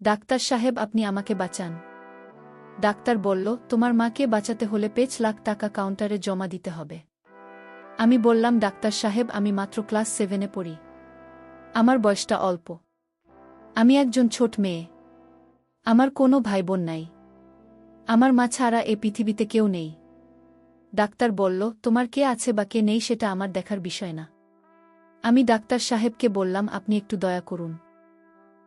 Doctor সাহেব, আপনি আমাকে বাঁচান। ডাক্তার বলল, তোমার মাকে বাঁচাতে হলে 5 লাখ টাকা কাউন্টারে জমা দিতে হবে। আমি বললাম, ডাক্তার সাহেব, আমি মাত্র ক্লাস 7-এ পড়ি। আমার বয়সটা অল্প। আমি একজন ছোট মেয়ে। আমার কোনো ভাই বোন নাই। আমার মা ছাড়া এ পৃথিবীতে কেউ নেই। ডাক্তার বলল, তোমার কে আছে বা কে নেই সেটা আমার দেখার বিষয় না। আমি ডাক্তার সাহেবকে বললাম, আপনি একটু দয়া করুন।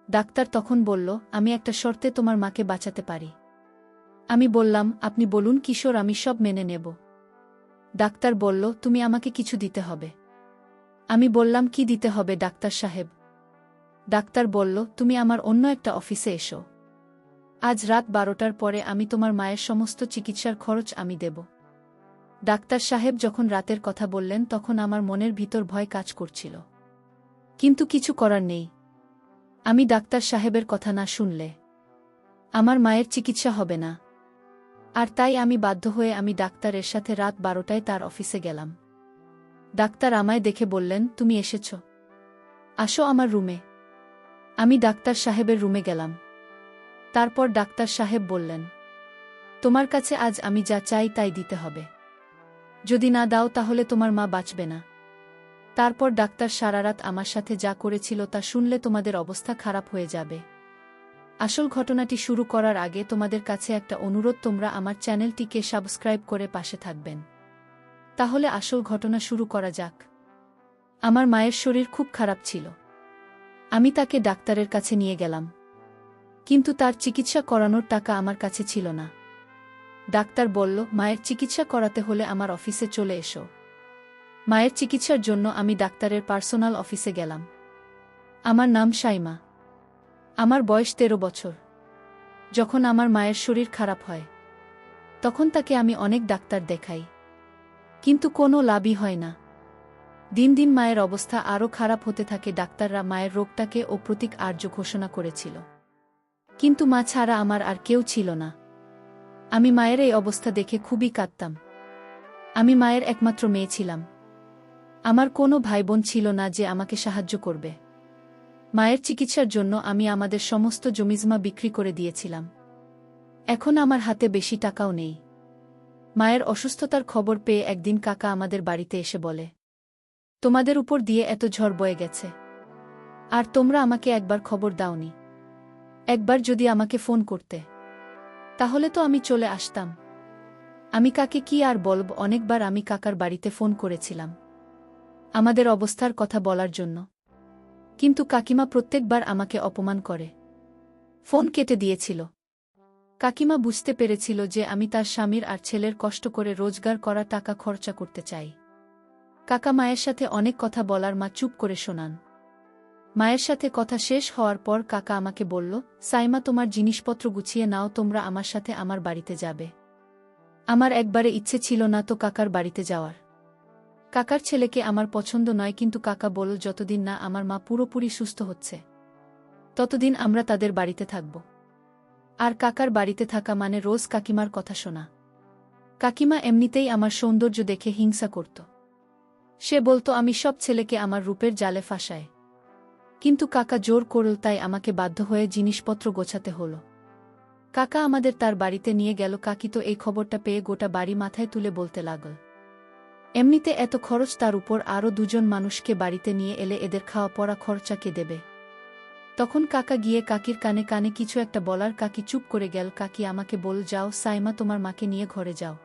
ডাক্তার তখন বলল, আমি একটা শর্তে তোমার মাকে বাঁচাতে পারি। আমি বললাম, আপনি বলুন কিশোর, আমি সব মেনে নেব। ডাক্তার বলল, তুমি আমাকে কিছু দিতে হবে। আমি বললাম, কি দিতে হবে ডাক্তার সাহেব? ডাক্তার বলল, তুমি আমার অন্য একটা অফিসে এসো। আজ রাত 12টার পরে আমি তোমার মায়ের সমস্ত চিকিৎসার খরচ আমি দেব। ডাক্তার সাহেব যখন রাতের কথা বললেন তখন আমার মনের ভিতর ভয় কাজ করছিল। কিন্তু কিছু করার নেই। আমি ডাক্তার সাহেবের কথা না শুনলে আমার মায়ের চিকিৎসা হবে না। আর তাই আমি বাধ্য হয়ে আমি ডাক্তারের সাথে রাত 12টায় তার অফিসে গেলাম। ডাক্তার আমায় দেখে বললেন, তুমি এসেছ, আসো আমার রুমে। আমি ডাক্তার সাহেবের রুমে গেলাম। তারপর ডাক্তার সাহেব বললেন, তোমার কাছে আজ আমি যা চাই তাই দিতে হবে। যদি না দাও তাহলে তোমার মা বাঁচবে না। তারপর ডাক্তার সারারাত আমার সাথে যা করেছিল তা শুনলে তোমাদের অবস্থা খারাপ হয়ে যাবে। আসল ঘটনাটি শুরু করার আগে তোমাদের কাছে একটা অনুরোধ, তোমরা আমার চ্যানেলটিকে সাবস্ক্রাইব করে পাশে থাকবেন। তাহলে আসল ঘটনা শুরু করা যাক। আমার মায়ের শরীর খুব খারাপ ছিল। আমি তাকে ডাক্তারের কাছে নিয়ে গেলাম। কিন্তু তার চিকিৎসা করানোর টাকা আমার কাছে ছিল না। ডাক্তার বলল, মায়ের চিকিৎসা করাতে হলে আমার অফিসে চলে এসো। মায়ের চিকিৎসার জন্য আমি ডাক্তারের পার্সোনাল অফিসে গেলাম। আমার নাম সাইমা। আমার বয়স 13 বছর। যখন আমার মায়ের শরীর খারাপ হয় তখন তাকে আমি অনেক ডাক্তার দেখাই, কিন্তু কোনো লাভই হয় না। দিন দিন মায়ের অবস্থা আরও খারাপ হতে থাকে। ডাক্তাররা মায়ের রোগটাকে অপ্রতীক আর্য ঘোষণা করেছিল, কিন্তু মা ছাড়া আমার আর কেউ ছিল না। আমি মায়ের এই অবস্থা দেখে খুবই কাঁদতাম। আমি মায়ের একমাত্র মেয়ে ছিলাম। আমার কোনো ভাই বোন ছিল না যে আমাকে সাহায্য করবে। মায়ের চিকিৎসার জন্য আমি আমাদের সমস্ত জমিজমা বিক্রি করে দিয়েছিলাম। এখন আমার হাতে বেশি টাকাও নেই। মায়ের অসুস্থতার খবর পেয়ে একদিন কাকা আমাদের বাড়িতে এসে বলে, তোমাদের উপর দিয়ে এত ঝড় বয়ে গেছে, আর তোমরা আমাকে একবার খবর দাওনি। একবার যদি আমাকে ফোন করতে, তাহলে তো আমি চলে আসতাম। আমি কাকে কি আর বলব, অনেকবার আমি কাকার বাড়িতে ফোন করেছিলাম আমাদের অবস্থার কথা বলার জন্য, কিন্তু কাকিমা প্রত্যেকবার আমাকে অপমান করে ফোন কেটে দিয়েছিল। কাকিমা বুঝতে পেরেছিল যে আমি তার স্বামীর আর ছেলের কষ্ট করে রোজগার করা টাকা খরচা করতে চাই। কাকা মায়ের সাথে অনেক কথা বলার মা চুপ করে শোনান। মায়ের সাথে কথা শেষ হওয়ার পর কাকা আমাকে বলল, সাইমা, তোমার জিনিসপত্র গুছিয়ে নাও, তোমরা আমার সাথে আমার বাড়িতে যাবে। আমার একবারে ইচ্ছে ছিল না তো কাকার বাড়িতে যাওয়ার। কাকার ছেলেকে আমার পছন্দ নয়, কিন্তু কাকা বলল, যতদিন না আমার মা পুরোপুরি সুস্থ হচ্ছে ততদিন আমরা তাদের বাড়িতে থাকব। আর কাকার বাড়িতে থাকা মানে রোজ কাকিমার কথা শোনা। কাকিমা এমনিতেই আমার সৌন্দর্য দেখে হিংসা করত। সে বলতো আমি সব ছেলেকে আমার রূপের জালে ফাঁসায়। কিন্তু কাকা জোর করল, তাই আমাকে বাধ্য হয়ে জিনিসপত্র গোছাতে হলো। কাকা আমাদের তার বাড়িতে নিয়ে গেল। কাকি তো এই খবরটা পেয়ে গোটা বাড়ি মাথায় তুলে বলতে লাগল, এমনিতে এত খরচ, তার উপর আরও 2জন মানুষকে বাড়িতে নিয়ে এলে এদের খাওয়া পড়া খরচা কে দেবে? তখন কাকা গিয়ে কাকির কানে কানে কিছু একটা বলার কাকি চুপ করে গেল। কাকি আমাকে বল, যাও সাইমা, তোমার মাকে নিয়ে ঘরে যাও।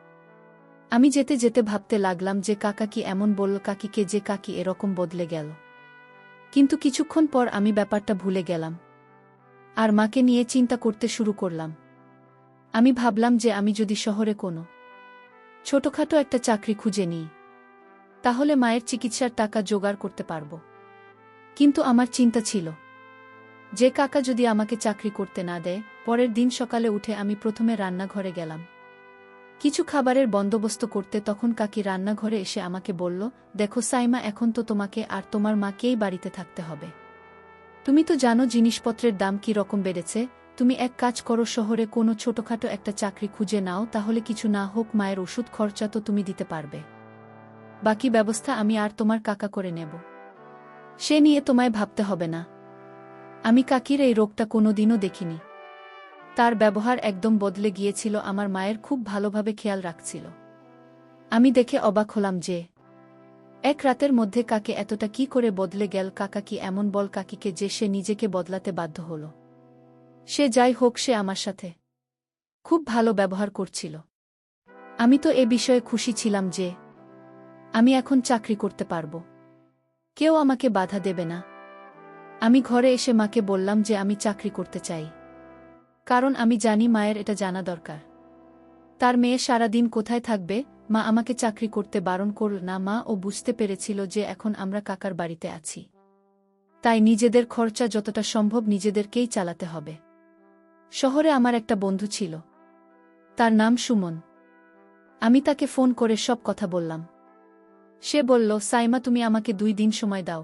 আমি যেতে যেতে ভাবতে লাগলাম যে কাকা কি এমন বলল কাকিকে যে কাকি এরকম বদলে গেল। কিন্তু কিছুক্ষণ পর আমি ব্যাপারটা ভুলে গেলাম আর মাকে নিয়ে চিন্তা করতে শুরু করলাম। আমি ভাবলাম যে আমি যদি শহরে কোনো ছোটখাটো একটা চাকরি খুঁজে নিই, তাহলে মায়ের চিকিৎসার টাকা জোগাড় করতে পারব। কিন্তু আমার চিন্তা ছিল যে কাকা যদি আমাকে চাকরি করতে না দেয়। পরের দিন সকালে উঠে আমি প্রথমে রান্নাঘরে গেলাম কিছু খাবারের বন্দোবস্ত করতে। তখন কাকি রান্নাঘরে এসে আমাকে বলল, দেখো সাইমা, এখন তো তোমাকে আর তোমার মাকেই বাড়িতে থাকতে হবে। তুমি তো জানো জিনিসপত্রের দাম কি রকম বেড়েছে। তুমি এক কাজ করো, শহরে কোনো ছোটখাটো একটা চাকরি খুঁজে নাও, তাহলে কিছু না হোক মায়ের ওষুধ খরচা তো তুমি দিতে পারবে। বাকি ব্যবস্থা আমি আর তোমার কাকা করে নেব। সে নিয়ে তোমায় ভাবতে হবে না। আমি কাকির এই রোগটা কোনোদিনও দেখিনি। তার ব্যবহার একদম বদলে গিয়েছিল, আমার মায়ের খুব ভালোভাবে খেয়াল রাখছিল। আমি দেখে অবাক হলাম যে এক রাতের মধ্যে কাকে এতটা কি করে বদলে গেল। কাকা কি এমন বল কাকিকে যে সে নিজেকে বদলাতে বাধ্য হল? সে যাই হোক, সে আমার সাথে খুব ভালো ব্যবহার করছিল। আমি তো এ বিষয়ে খুশি ছিলাম যে আমি এখন চাকরি করতে পারব, কেউ আমাকে বাধা দেবে না। আমি ঘরে এসে মাকে বললাম যে আমি চাকরি করতে চাই, কারণ আমি জানি মায়ের এটা জানা দরকার। তার মেয়ে সারাদিন কোথায় থাকবে? মা আমাকে চাকরি করতে বারণ করল না। মা ও বুঝতে পেরেছিল যে এখন আমরা কাকার বাড়িতে আছি, তাই নিজেদের খরচা যতটা সম্ভব নিজেদেরকেই চালাতে হবে। শহরে আমার একটা বন্ধু ছিল, তার নাম সুমন। আমি তাকে ফোন করে সব কথা বললাম। সে বলল, সাইমা, তুমি আমাকে 2 দিন সময় দাও,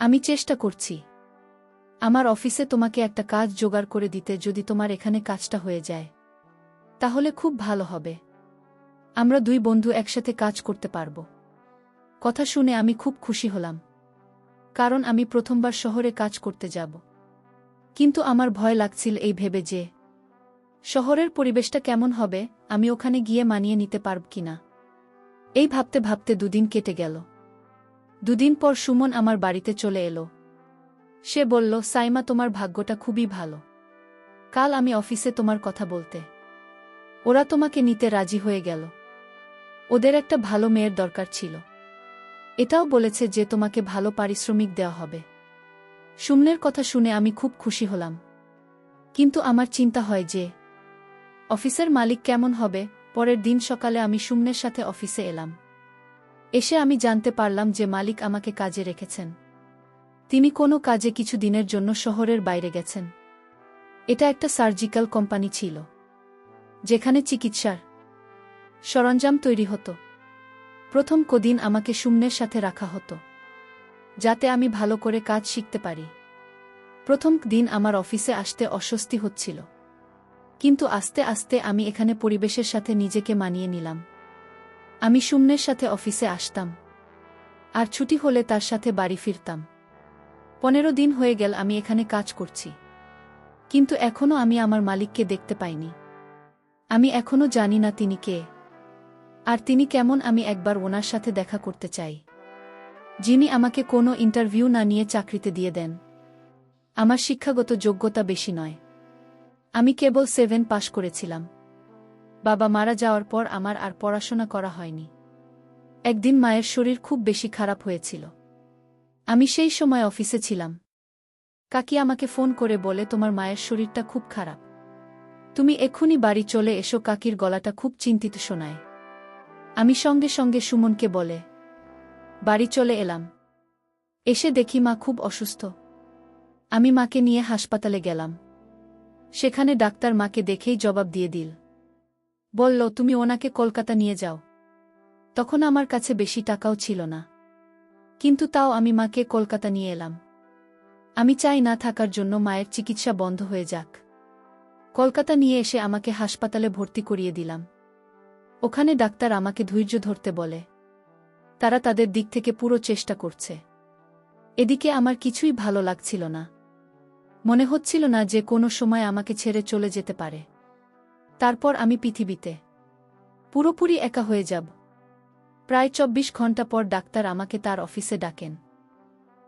আমি চেষ্টা করছি আমার অফিসে তোমাকে একটা কাজ জোগাড় করে দিতে। যদি তোমার এখানে কাজটা হয়ে যায় তাহলে খুব ভালো হবে, আমরা 2 বন্ধু একসাথে কাজ করতে পারব। কথা শুনে আমি খুব খুশি হলাম, কারণ আমি প্রথমবার শহরে কাজ করতে যাব। কিন্তু আমার ভয় লাগছিল এই ভেবে যে শহরের পরিবেশটা কেমন হবে, আমি ওখানে গিয়ে মানিয়ে নিতে পারব কিনা। এই ভাবতে ভাবতে 2 দিন কেটে গেল। 2 দিন পর সুমন আমার বাড়িতে চলে এলো। সে বলল, সাইমা, তোমার ভাগ্যটা খুবই ভালো, কাল আমি অফিসে তোমার কথা বলতে ওরা তোমাকে নিতে রাজি হয়ে গেল। ওদের একটা ভালো মেয়ের দরকার ছিল, এটাও বলেছে যে তোমাকে ভালো পারিশ্রমিক দেওয়া হবে। সুমনের কথা শুনে আমি খুব খুশি হলাম, কিন্তু আমার চিন্তা হয় যে অফিসের মালিক কেমন হবে। পরের দিন সকালে আমি সুমনের সাথে অফিসে এলাম। এসে আমি জানতে পারলাম যে মালিক আমাকে কাজে রেখেছেন। তিনি কোনো কাজে কিছু দিনের জন্য শহরের বাইরে গেছেন। এটা একটা সার্জিক্যাল কোম্পানি ছিল, যেখানে চিকিৎসার সরঞ্জাম তৈরি হতো। প্রথম কদিন আমাকে সুমনের সাথে রাখা হতো, যাতে আমি ভালো করে কাজ শিখতে পারি। প্রথম দিন আমার অফিসে আসতে অস্বস্তি হচ্ছিল, কিন্তু আস্তে আস্তে আমি এখানে পরিবেশের সাথে নিজেকে মানিয়ে নিলাম। আমি সুমনের সাথে অফিসে আসতাম, আর ছুটি হলে তার সাথে বাড়ি ফিরতাম। 15 দিন হয়ে গেল আমি এখানে কাজ করছি, কিন্তু এখনও আমি আমার মালিককে দেখতে পাইনি। আমি এখনও জানি না তিনি কে, আর তিনি কেমন। আমি একবার ওনার সাথে দেখা করতে চাই, যিনি আমাকে কোনো ইন্টারভিউ না নিয়ে চাকরিতে দিয়ে দেন। আমার শিক্ষাগত যোগ্যতা বেশি নয়, আমি কেবল 7 পাশ করেছিলাম। বাবা মারা যাওয়ার পর আমার আর পড়াশোনা করা হয়নি। একদিন মায়ের শরীর খুব বেশি খারাপ হয়েছিল, আমি সেই সময় অফিসে ছিলাম। কাকি আমাকে ফোন করে বলে, তোমার মায়ের শরীরটা খুব খারাপ, তুমি এক্ষুনি বাড়ি চলে এসো। কাকির গলাটা খুব চিন্তিত শোনায়। আমি সঙ্গে সঙ্গে সুমনকে বলে বাড়ি চলে এলাম। এসে দেখি মা খুব অসুস্থ। আমি মাকে নিয়ে হাসপাতালে গেলাম। সেখানে ডাক্তার মাকে দেখেই জবাব দিয়ে দিল, বলল, তুমি ওনাকে কলকাতা নিয়ে যাও। তখন আমার কাছে বেশি টাকাও ছিল না, কিন্তু তাও আমি মাকে কলকাতা নিয়ে এলাম। আমি চাই না থাকার জন্য মায়ের চিকিৎসা বন্ধ হয়ে যাক। কলকাতা নিয়ে এসে আমাকে হাসপাতালে ভর্তি করিয়ে দিলাম। ওখানে ডাক্তার আমাকে ধৈর্য ধরতে বলে, তারা তাদের দিক থেকে পুরো চেষ্টা করছে। এদিকে আমার কিছুই ভালো লাগছিল না, মনে হচ্ছিল না যে কোনো সময় আমাকে ছেড়ে চলে যেতে পারে। তারপর আমি পৃথিবীতে পুরোপুরি একা হয়ে যাব। প্রায় 24 ঘন্টা পর ডাক্তার আমাকে তার অফিসে ডাকেন,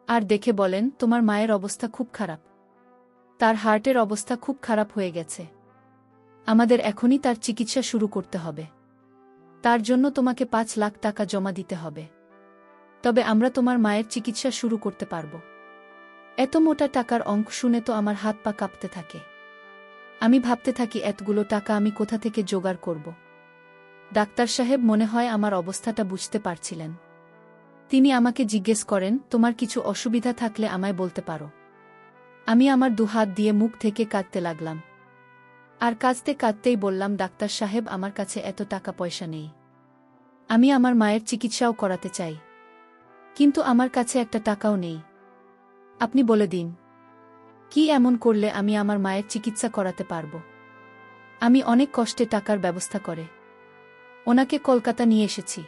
আর দেখে বলেন, তোমার মায়ের অবস্থা খুব খারাপ, তার হার্টের অবস্থা খুব খারাপ হয়ে গেছে। আমাদের এখনই তার চিকিৎসা শুরু করতে হবে। তার জন্য তোমাকে 5 লাখ টাকা জমা দিতে হবে, তবে আমরা তোমার মায়ের চিকিৎসা শুরু করতে পারব। এত মোটা টাকার অঙ্ক শুনে তো আমার হাত পা কাঁপতে থাকে। আমি ভাবতে থাকি, এতগুলো টাকা আমি কোথা থেকে জোগাড় করব। ডাক্তার সাহেব মনে হয় আমার অবস্থাটা বুঝতে পারছিলেন। তিনি আমাকে জিজ্ঞেস করেন, তোমার কিছু অসুবিধা থাকলে আমায় বলতে পারো। আমি আমার 2 হাত দিয়ে মুখ থেকে কাঁদতে লাগলাম, আর কাঁদতে কাঁদতেই বললাম, ডাক্তার সাহেব, আমার কাছে এত টাকা পয়সা নেই। আমি আমার মায়ের চিকিৎসাও করাতে চাই, কিন্তু আমার কাছে একটা টাকাও নেই। আপনি বলে দিন, কি এমন করলে আমি আমার মায়ের চিকিৎসা করাতে পারব। আমি অনেক কষ্টে টাকার ব্যবস্থা করে ওনাকে কলকাতা নিয়ে এসেছি।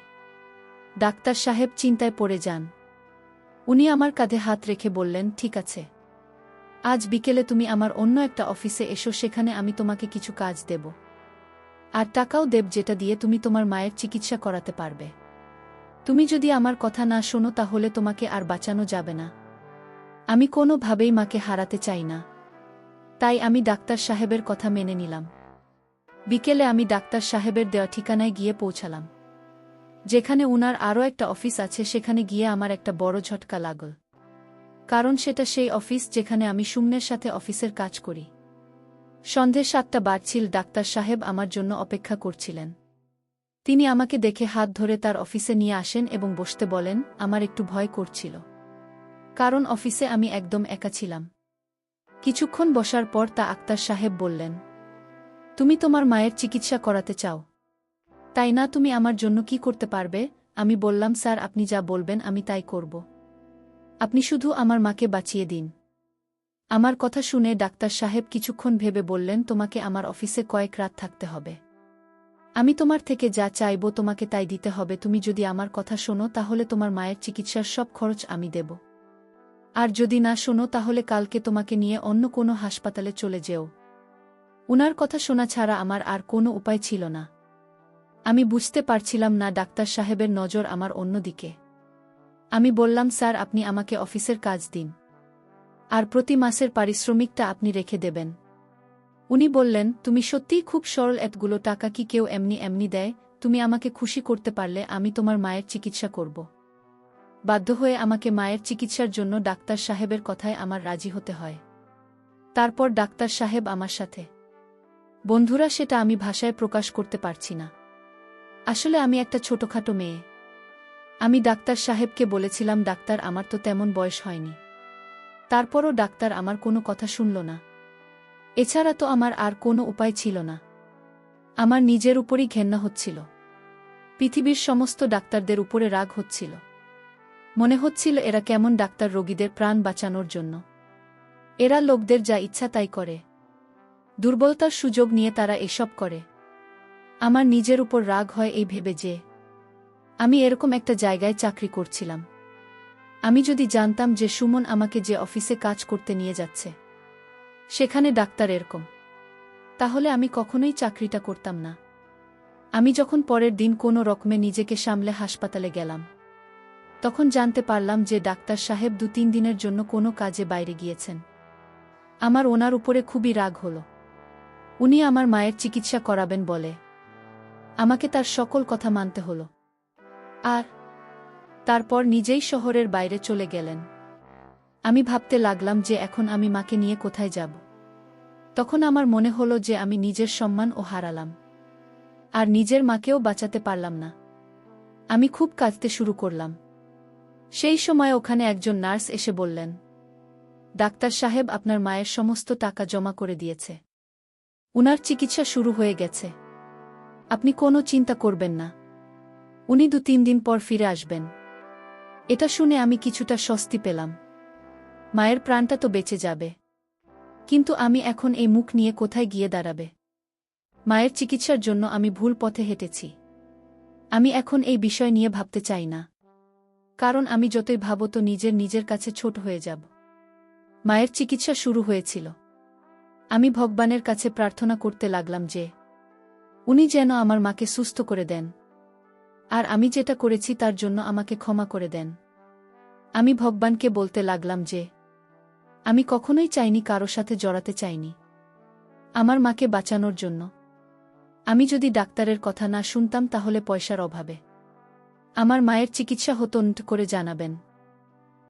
ডাক্তার সাহেব চিন্তায় পড়ে যান। উনি আমার কাঁধে হাত রেখে বললেন, ঠিক আছে, আজ বিকেলে তুমি আমার অন্য একটা অফিসে এসো, সেখানে আমি তোমাকে কিছু কাজ দেব। আর টাকাও দেব, যেটা দিয়ে তুমি তোমার মায়ের চিকিৎসা করাতে পারবে। তুমি যদি আমার কথা না শোনো তাহলে তোমাকে আর বাঁচানো যাবে না। আমি কোনোভাবেই মাকে হারাতে চাই না। তাই আমি ডাক্তার সাহেবের কথা মেনে নিলাম। বিকেলে আমি ডাক্তার সাহেবের দেওয়া ঠিকানায় গিয়ে পৌঁছালাম। যেখানে উনার আরও একটা অফিস আছে, সেখানে গিয়ে আমার একটা বড় ঝটকা লাগল। কারণ সেটা সেই অফিস যেখানে আমি সুমনের সাথে অফিসের কাজ করি। সন্ধে 7টা বাজছিল, ডাক্তার সাহেব আমার জন্য অপেক্ষা করছিলেন। তিনি আমাকে দেখে হাত ধরে তার অফিসে নিয়ে আসেন এবং বসতে বলেন। আমার একটু ভয় করছিল, কারণ অফিসে আমি একদম একা ছিলাম। কিছুক্ষণ বসার পর তা আক্তার সাহেব বললেন, তুমি তোমার মায়ের চিকিৎসা করাতে চাও, তাই না? তুমি আমার জন্য কি করতে পারবে? আমি বললাম, স্যার, আপনি যা বলবেন আমি তাই করব। আপনি শুধু আমার মাকে বাঁচিয়ে দিন। আমার কথা শুনে ডাক্তার সাহেব কিছুক্ষণ ভেবে বললেন, তোমাকে আমার অফিসে কয়েক রাত থাকতে হবে। আমি তোমার থেকে যা চাইব তোমাকে তাই দিতে হবে। তুমি যদি আমার কথা শোনো তাহলে তোমার মায়ের চিকিৎসার সব খরচ আমি দেব। আর যদি না শোনো তাহলে কালকে তোমাকে নিয়ে অন্য কোনো হাসপাতালে চলে যেও। উনার কথা শোনা ছাড়া আমার আর কোনো উপায় ছিল না। আমি বুঝতে পারছিলাম না ডাক্তার সাহেবের নজর আমার অন্যদিকে। আমি বললাম, স্যার, আপনি আমাকে অফিসের কাজ দিন, আর প্রতি মাসের পারিশ্রমিকটা আপনি রেখে দেবেন। উনি বললেন, তুমি সত্যিই খুব সরল, এতগুলো টাকা কি কেউ এমনি এমনি দেয়? তুমি আমাকে খুশি করতে পারলে আমি তোমার মায়ের চিকিৎসা করব। বাধ্য হয়ে আমাকে মায়ের চিকিৎসার জন্য ডাক্তার সাহেবের কথায় আমার রাজি হতে হয়। তারপর ডাক্তার সাহেব আমার সাথে। বন্ধুরা, সেটা আমি ভাষায় প্রকাশ করতে পারছি না। আসলে আমি একটা ছোটখাটো মেয়ে। আমি ডাক্তার সাহেবকে বলেছিলাম, ডাক্তার, আমার তো তেমন বয়স হয়নি। তারপরও ডাক্তার আমার কোনো কথা শুনল না। এছাড়া তো আমার আর কোনো উপায় ছিল না। আমার নিজের উপরই ঘেন্না হচ্ছিল। পৃথিবীর সমস্ত ডাক্তারদের উপরে রাগ হচ্ছিল। মনে হচ্ছিল এরা কেমন ডাক্তার, রোগীদের প্রাণ বাঁচানোর জন্য। এরা লোকদের যা ইচ্ছা তাই করে। দুর্বলতার সুযোগ নিয়ে তারা এসব করে। আমার নিজের উপর রাগ হয় এই ভেবে যে আমি এরকম একটা জায়গায় চাকরি করছিলাম। আমি যদি জানতাম যে সুমন আমাকে যে অফিসে কাজ করতে নিয়ে যাচ্ছে সেখানে ডাক্তার এরকম, তাহলে আমি কখনোই চাকরিটা করতাম না। আমি যখন পরের দিন কোনো রকমে নিজেকে সামলে হাসপাতালে গেলাম, তখন জানতে পারলাম যে ডাক্তার সাহেব 2-3 দিনের জন্য কোনো কাজে বাইরে গিয়েছেন। আমার ওনার উপরে খুবই রাগ হলো। উনি আমার মায়ের চিকিৎসা করাবেন বলে আমাকে তার সকল কথা মানতে হলো। আর তারপর নিজেই শহরের বাইরে চলে গেলেন। আমি ভাবতে লাগলাম যে এখন আমি মাকে নিয়ে কোথায় যাব। তখন আমার মনে হলো যে আমি নিজের সম্মানও হারালাম, আর নিজের মাকেও বাঁচাতে পারলাম না। আমি খুব কাঁদতে শুরু করলাম। সেই সময় ওখানে একজন নার্স এসে বললেন, ডাক্তার সাহেব আপনার মায়ের সমস্ত টাকা জমা করে দিয়েছে। উনার চিকিৎসা শুরু হয়ে গেছে। আপনি কোনো চিন্তা করবেন না। উনি 2-3 দিন পর ফিরে আসবেন। এটা শুনে আমি কিছুটা স্বস্তি পেলাম। মায়ের প্রাণটা তো বেঁচে যাবে। কিন্তু আমি এখন এই মুখ নিয়ে কোথায় গিয়ে দাঁড়াবে? মায়ের চিকিৎসার জন্য আমি ভুল পথে হেঁটেছি। আমি এখন এই বিষয় নিয়ে ভাবতে চাই না, কারণ আমি যতই ভাবো তো নিজের কাছে ছোট হয়ে যাব। মায়ের চিকিৎসা শুরু হয়েছিল। আমি ভগবানের কাছে প্রার্থনা করতে লাগলাম যে উনি যেন আমার মাকে সুস্থ করে দেন, আর আমি যেটা করেছি তার জন্য আমাকে ক্ষমা করে দেন। আমি ভগবানকে বলতে লাগলাম যে আমি কখনোই চাইনি, কারো সাথে জড়াতে চাইনি আমার মাকে বাঁচানোর জন্য। আমি যদি ডাক্তারের কথা না শুনতাম তাহলে পয়সার অভাবে আমার মায়ের চিকিৎসা হতো না করে জানাবেন।